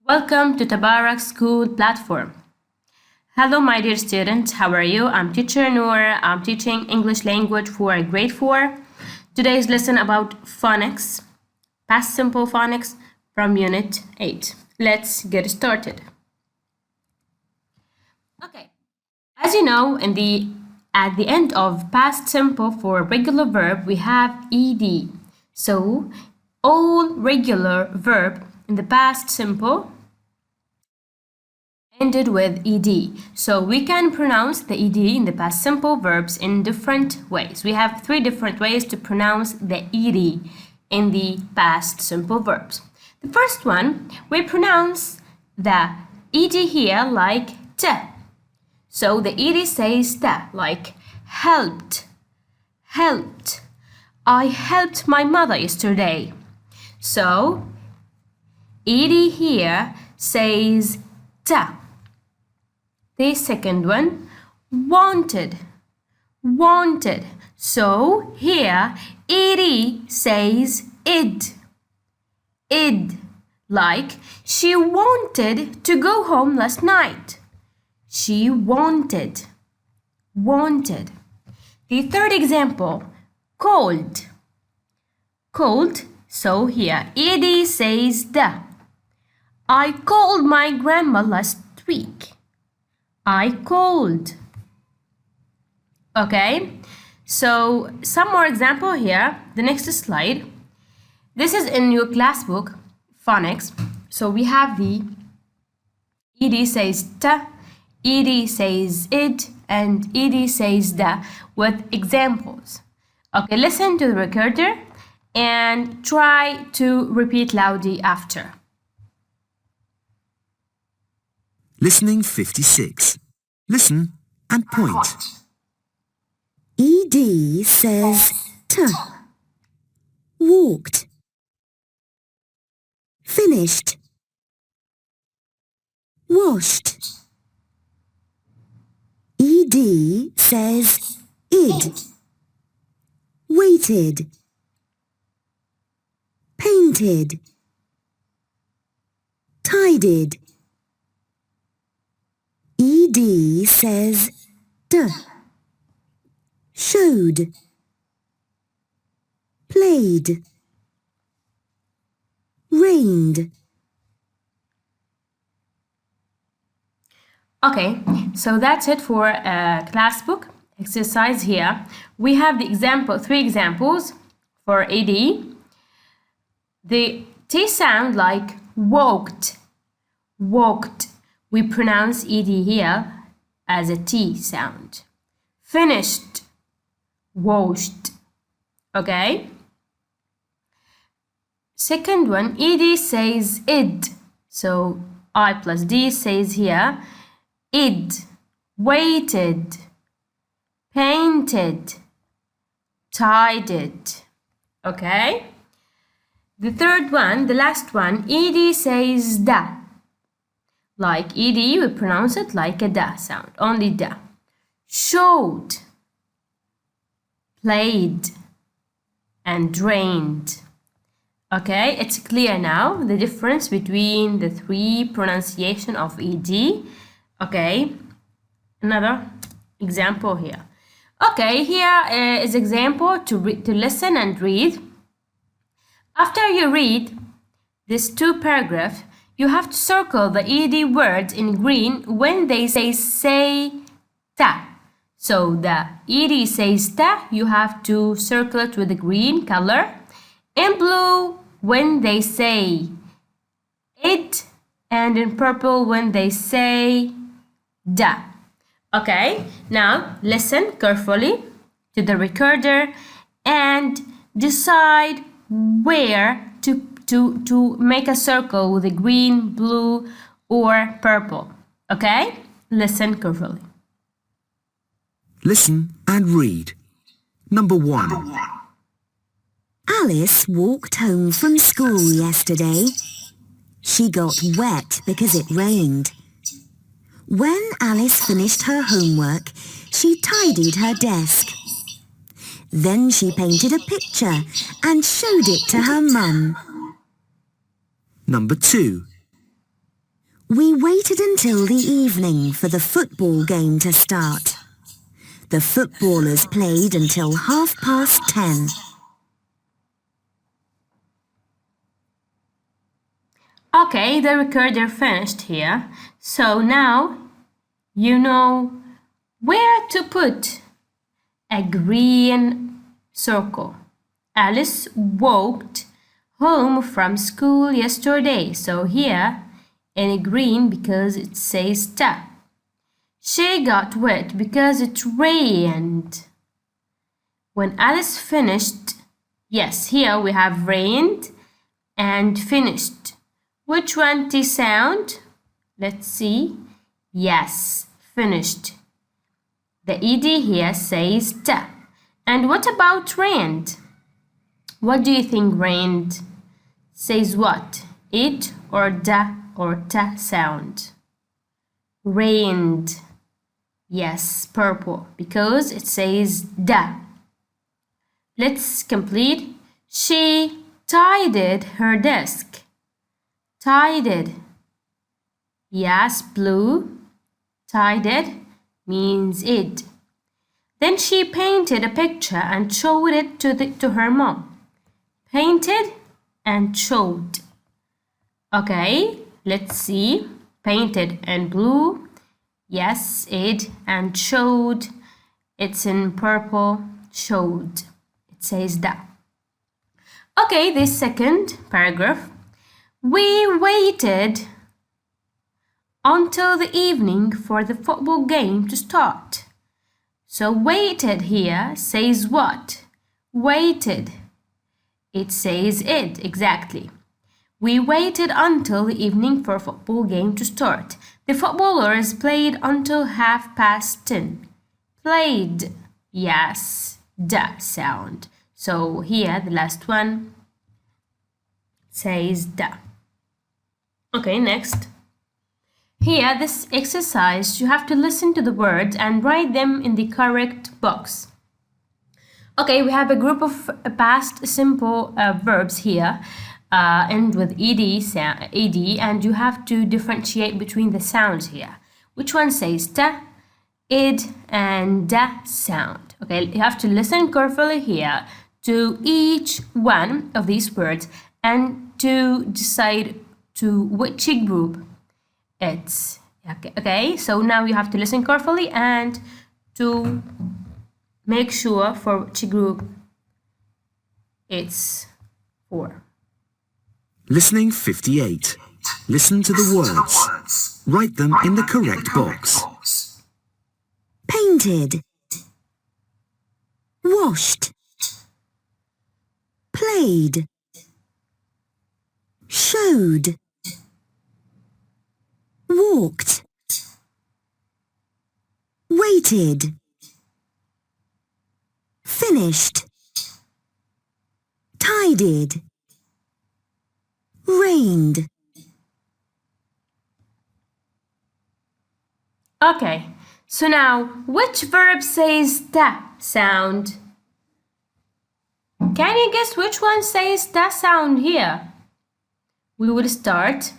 Welcome to Tabarak School platform. Hello, my dear students. How are you? I'm teacher Noor. I'm teaching English language for grade 4. Today's lesson about phonics, past simple phonics from unit 8. Let's get started. Okay. As you know, at the end of past simple for regular verb, we have ed. So, all regular verb in the past simple ended with ed. So we can pronounce the ed in the past simple verbs in different ways. We have 3 different ways to pronounce the ed in the past simple verbs. The first one, we pronounce the ed here like t. So the ed says t, like helped, helped. I helped my mother yesterday. So ed here says t. The second one, wanted, wanted. So here ed says id, id. Like she wanted to go home last night. She wanted, wanted. The third example, cold, cold. So here ed says the. I called my grandma last week. I called. Okay, so some more example here. The next slide. This is in your class book, phonics. So we have the ed says t, ed says id, and ed says da with examples. Okay, listen to the recorder and try to repeat loudly after. Listening 56. Listen and point. ed says t. Walked. Finished. Washed. ed says id. Waited. Painted. Tidied. ed says d. Showed. Played. Rained. Okay, so that's it for class book exercise here. We have the example, 3 examples for ed. The T sound like walked, walked. We pronounce ed here as a T sound. Finished, washed. Okay? Second one, ed says id. So I plus d says here id. Waited, painted, tidied. Okay? The third one, the last one, ed says da. Like ed, we pronounce it like a da sound, only da. Showed, played, and drained. Okay, it's clear now the difference between the 3 pronunciation of ed. Okay, another example here. Okay, here is example to listen and read. After you read this 2 paragraph, you have to circle the ed words in green when they say ta. So the ed says ta, you have to circle it with the green color. In blue when they say id, and in purple when they say da. Okay, now listen carefully to the recorder and decide where to make a circle with the green, blue, or purple. Okay, listen carefully. Listen and read. Number 1. Alice walked home from school yesterday. She got wet because it rained. When Alice finished her homework, she tidied her desk. Then she painted a picture and showed it to her mum. Number 2. We waited until the evening for the football game to start. The footballers played until 10:30. Okay, the recorder finished here. So now you know where to put a green circle. Alice walked home from school yesterday. So here in green because it says ta. She got wet because it rained. When Alice finished, yes, here we have rained and finished. Which one T sound? Let's see. Yes, finished. The ed here says ta. And what about rained? What do you think rained says what? It or da or ta sound? Rained. Yes, purple, because it says da. Let's complete. She tidied her desk. Tidied. Yes, blue. Tidied means it. Then she painted a picture and showed it to her mom. Painted and showed. Okay, let's see. Painted in blue. Yes, it, and showed. It's in purple. Showed. It says that. Okay, this second paragraph. We waited until the evening for the football game to start. So waited here says what? Waited. It says it, exactly. We waited until the evening for a football game to start. The footballers played until 10:30. Played. Yes, da sound. So here the last one says da. Okay, next. Here, this exercise, you have to listen to the words and write them in the correct box. Okay, we have a group of past simple verbs here, end with ed, and you have to differentiate between the sounds here. Which one says ta, id, and da sound? Okay, you have to listen carefully here to each one of these words and to decide to which group it's. Okay, so now you have to listen carefully and to make sure for which group it's for. Listening 58. Listen to the words. Write them in the correct box. Painted. Washed. Played. Showed. Walked. Waited. Finished. Tidied. Rained. Okay, so now which verb says ta sound? Can you guess which one says ta sound here? We will start.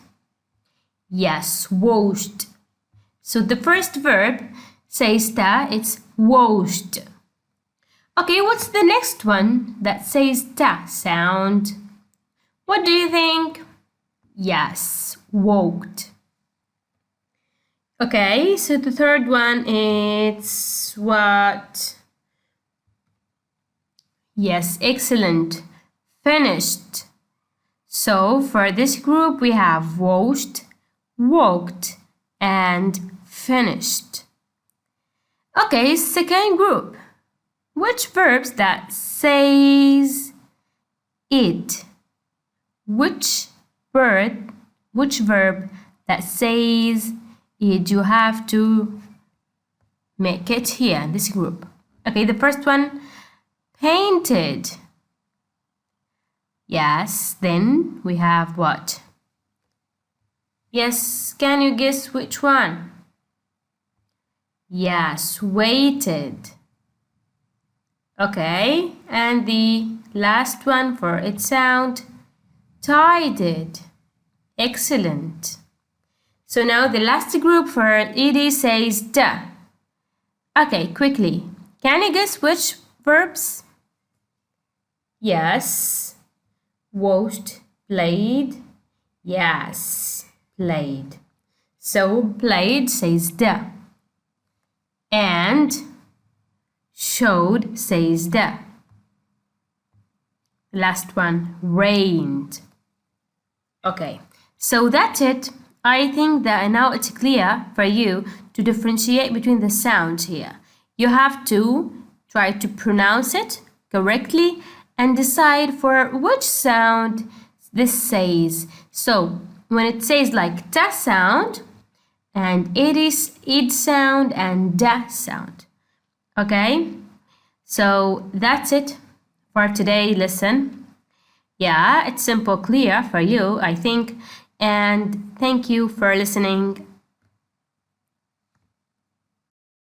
Yes, washed. So the first verb says ta, it's washed. Okay, what's the next one that says ta sound? What do you think? Yes, walked. Okay, so the third one is what? Yes, excellent. Finished. So for this group we have washed, walked, and finished. Okay, second group. Which verbs that says it? Which verb that says it? You have to make it here in this group. Okay, the first one, painted. Yes, then we have what? Yes, can you guess which one? Yes, waited. Okay, and the last one for its sound, tidied. Excellent. So now the last group for ed says da. Okay, quickly. Can you guess which verbs? Yes. Watched, played. Yes, played. So played says da. And showed says da. Last one, rained. Okay, so that's it. I think that now it's clear for you to differentiate between the sounds here. You have to try to pronounce it correctly and decide for which sound this says. So when it says like ta sound, and it is id sound and da sound. Okay, so that's it for today lesson. Yeah, it's simple, clear for you, I think. And thank you for listening.